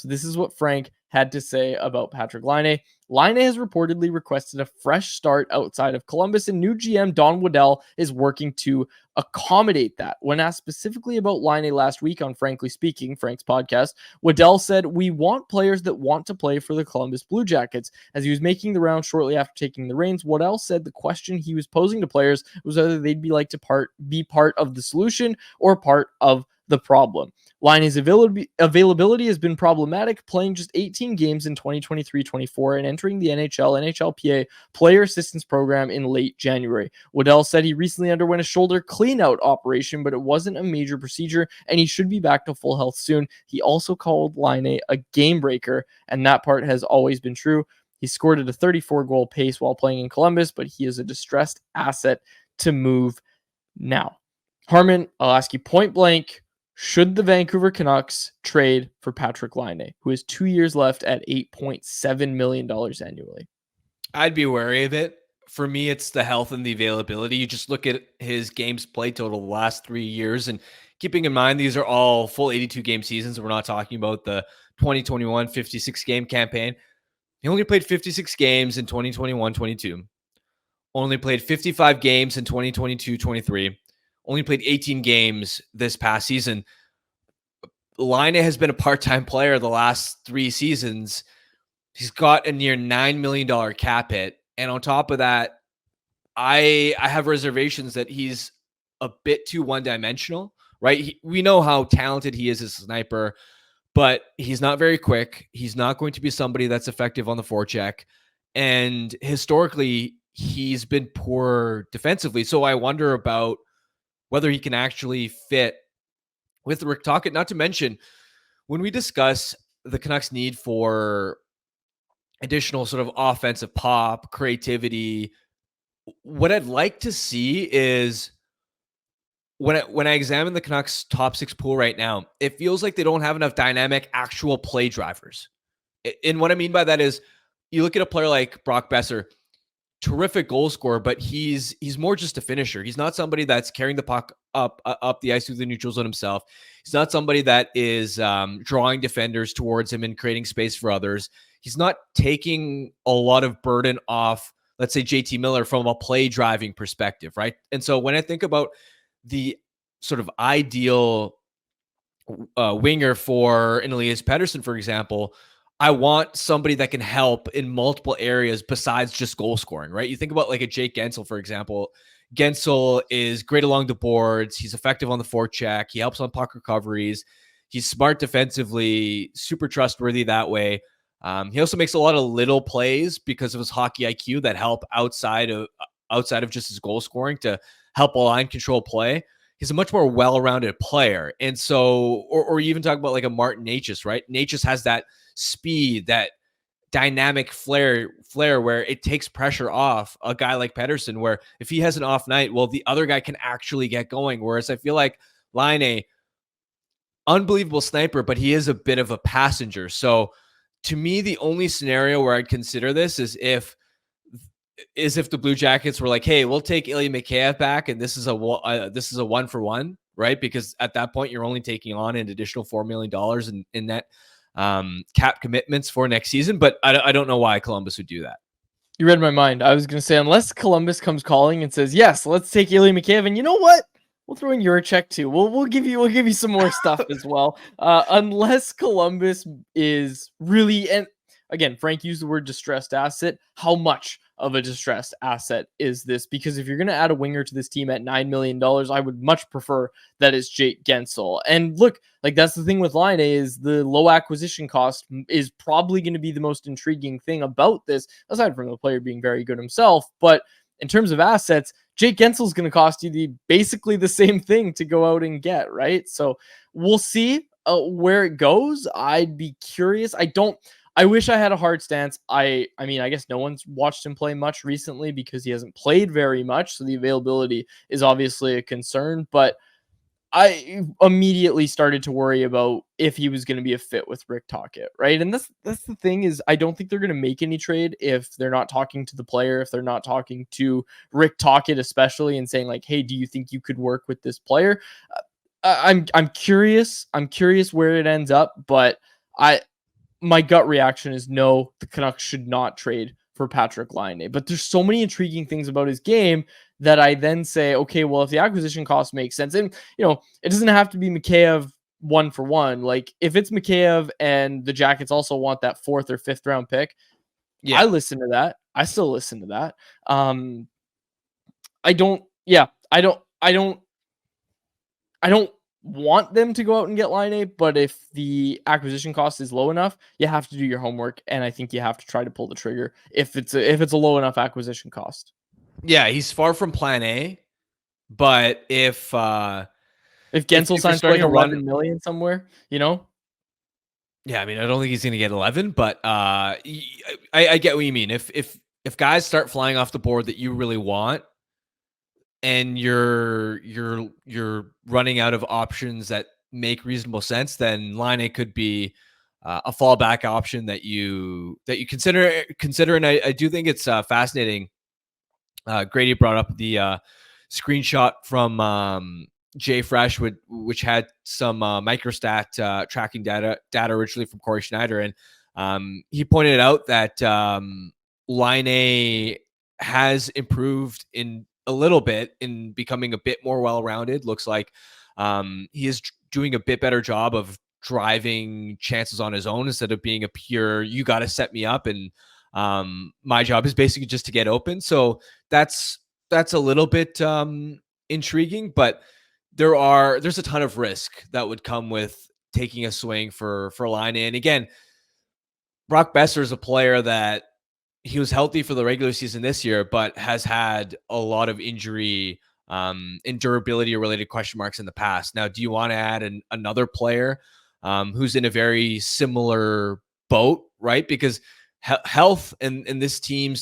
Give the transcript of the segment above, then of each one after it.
So this is what Frank had to say about Patrik Laine. Laine has reportedly requested a fresh start outside of Columbus, and new GM Don Waddell is working to accommodate that. When asked specifically about Laine last week on Frankly Speaking, Frank's podcast, Waddell said, "We want players that want to play for the Columbus Blue Jackets." As he was making the round shortly after taking the reins, Waddell said the question he was posing to players was whether they'd be part of the solution or part of the problem. Laine's availability has been problematic, playing just 18 games in 2023-24 and entering the NHLPA Player Assistance Program in late January. Waddell said he recently underwent a shoulder cleanout operation, but it wasn't a major procedure, and he should be back to full health soon. He also called Laine a game breaker, and that part has always been true. He scored at a 34-goal pace while playing in Columbus, but he is a distressed asset to move now. Harman, I'll ask you point blank, should the Vancouver Canucks trade for Patrik Laine, who has 2 years left at $8.7 million annually? I'd be wary of it. For me, it's the health and the availability. You just look at his games played total the last 3 years, and keeping in mind these are all full 82 game seasons. We're not talking about the 2021 56 game campaign. He only played 56 games in 2021-22. Only played 55 games in 2022-23. Only played 18 games this past season. Laine has been a part-time player the last 3 seasons. He's got a near $9 million cap hit. And on top of that, I have reservations that he's a bit too one-dimensional, right? We know how talented he is as a sniper, but he's not very quick. He's not going to be somebody that's effective on the forecheck. And historically, he's been poor defensively. So I wonder about whether he can actually fit with Rick Tocchet. Not to mention, when we discuss the Canucks' need for additional sort of offensive pop, creativity, what I'd like to see is when I examine the Canucks' top 6 pool right now, it feels like they don't have enough dynamic, actual play drivers. And what I mean by that is, you look at a player like Brock Besser, terrific goal scorer, but he's more just a finisher. He's not somebody that's carrying the puck up the ice through the neutral zone himself. He's not somebody that is drawing defenders towards him and creating space for others. He's not taking a lot of burden off, let's say, JT Miller from a play driving perspective, right? And so when I think about the sort of ideal winger for an Elias Pettersson, for example, I want somebody that can help in multiple areas besides just goal scoring, right? You think about like a Jake Gensel, for example. Gensel is great along the boards. He's effective on the forecheck. He helps on puck recoveries. He's smart defensively, super trustworthy that way. He also makes a lot of little plays because of his hockey IQ that help outside of just his goal scoring to help align control play. He's a much more well-rounded player. And so, or you even talk about like a Martin Necas, right? Necas has that speed, that dynamic flair where it takes pressure off a guy like Pettersson, where if he has an off night, well, the other guy can actually get going. Whereas I feel like Laine, unbelievable sniper, but he is a bit of a passenger. So to me, the only scenario where I'd consider this is if the Blue Jackets were like, hey, we'll take Ilya Mikheyev back, and this is a 1-for-1, right? Because at that point, you're only taking on an additional $4 million in net cap commitments for next season. But I don't know why Columbus would do that. You read my mind. I was going to say, unless Columbus comes calling and says, yes, let's take Ilya Mikheyev, and you know what? We'll throw in your check too. We'll give you some more stuff as well. Unless Columbus is really, and again, Frank used the word distressed asset. How much of a distressed asset is this? Because if you're going to add a winger to this team at $9 million, I would much prefer that it's Jake Gensel. And look, like that's the thing with Laine, is the low acquisition cost is probably going to be the most intriguing thing about this, aside from the player being very good himself. But in terms of assets, Jake Gensel is going to cost you basically the same thing to go out and get, right? So we'll see where it goes. I'd be curious. I wish I had a hard stance. I mean, I guess no one's watched him play much recently because he hasn't played very much. So the availability is obviously a concern, but I immediately started to worry about if he was going to be a fit with Rick Tocchet, right? And that's the thing, is I don't think they're going to make any trade if they're not talking to the player, if they're not talking to Rick Tocchet especially, and saying like, hey, do you think you could work with this player? I'm curious. I'm curious where it ends up, but my gut reaction is no, the Canucks should not trade for Patrik Laine. But there's so many intriguing things about his game that I then say, okay, well, if the acquisition cost makes sense, and it doesn't have to be Mikheyev 1-for-1. Like if it's Mikheyev and the Jackets also want that 4th or 5th round pick, I listen to that. I still listen to that. I don't. Yeah, I don't want them to go out and get Laine, but if the acquisition cost is low enough, you have to do your homework, and I think you have to try to pull the trigger if it's a low enough acquisition cost. Yeah, he's far from plan A, but if Gensel signs for like 11 million somewhere, Yeah, I mean, I don't think he's going to get 11, but I get what you mean. If guys start flying off the board that you really want, and you're running out of options that make reasonable sense, then Laine could be a fallback option that you consider. And I do think it's fascinating. Grady brought up the screenshot from Jay Fresh, which had some microstat tracking data originally from Corey Schneider, and he pointed out that Laine has improved in a little bit in becoming a bit more well-rounded. Looks like he is doing a bit better job of driving chances on his own instead of being a pure "you got to set me up" and my job is basically just to get open. So that's a little bit intriguing, but there's a ton of risk that would come with taking a swing for Laine. And again, Brock Besser is a player that he was healthy for the regular season this year, but has had a lot of injury and durability related question marks in the past. Now, do you want to add another player who's in a very similar boat, right? Because health and this team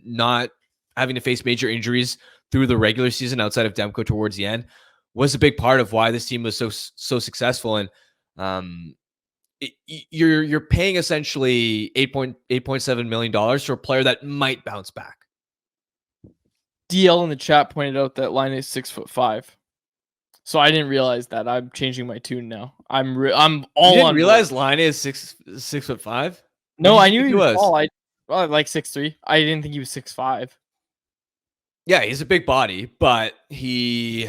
not having to face major injuries through the regular season outside of Demko towards the end was a big part of why this team was so successful. And you're paying essentially $8.7 million for a player that might bounce back. DL in the chat pointed out that Laine is 6'5". So I didn't realize that. I'm changing my tune now. I'm all you didn't on realize board. Laine is 6'5". No, I knew he was tall. Like 6'3". I didn't think he was 6'5". Yeah, he's a big body, but he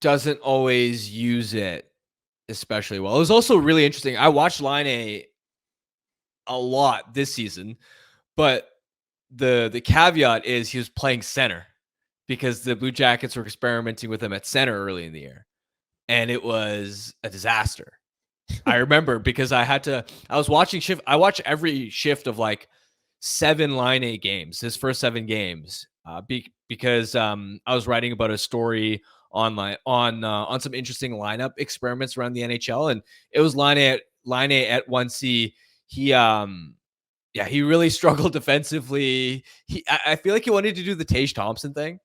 doesn't always use it especially well. It was also really interesting. I watched Laine a lot this season, but the caveat is he was playing center because the Blue Jackets were experimenting with him at center early in the year, and it was a disaster. I remember because I was watching shift. I watch every shift of like 7 Laine games, his first 7 games, because I was writing about a story on some interesting lineup experiments around the NHL, and it was Laine at 1C. He really struggled defensively. I feel like he wanted to do the Tage Thompson thing,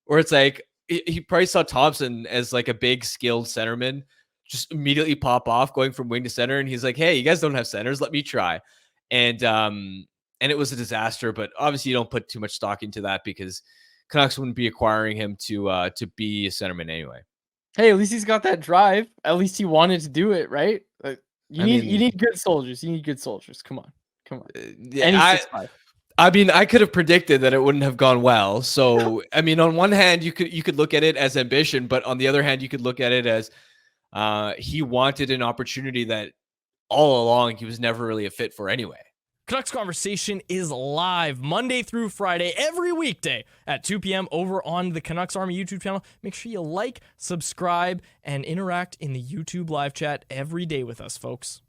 where it's like he probably saw Thompson as like a big skilled centerman just immediately pop off going from wing to center, and he's like, "Hey, you guys don't have centers, let me try." And it was a disaster, but obviously you don't put too much stock into that because Canucks wouldn't be acquiring him to be a centerman anyway. Hey, at least he's got that drive. At least he wanted to do it, right? You need good soldiers. You need good soldiers. Come on. And he's 6'5". I mean, I could have predicted that it wouldn't have gone well. So, I mean, on one hand, you could look at it as ambition, but on the other hand, you could look at it as he wanted an opportunity that all along he was never really a fit for anyway. Canucks Conversation is live Monday through Friday, every weekday at 2 p.m. over on the Canucks Army YouTube channel. Make sure you like, subscribe, and interact in the YouTube live chat every day with us, folks.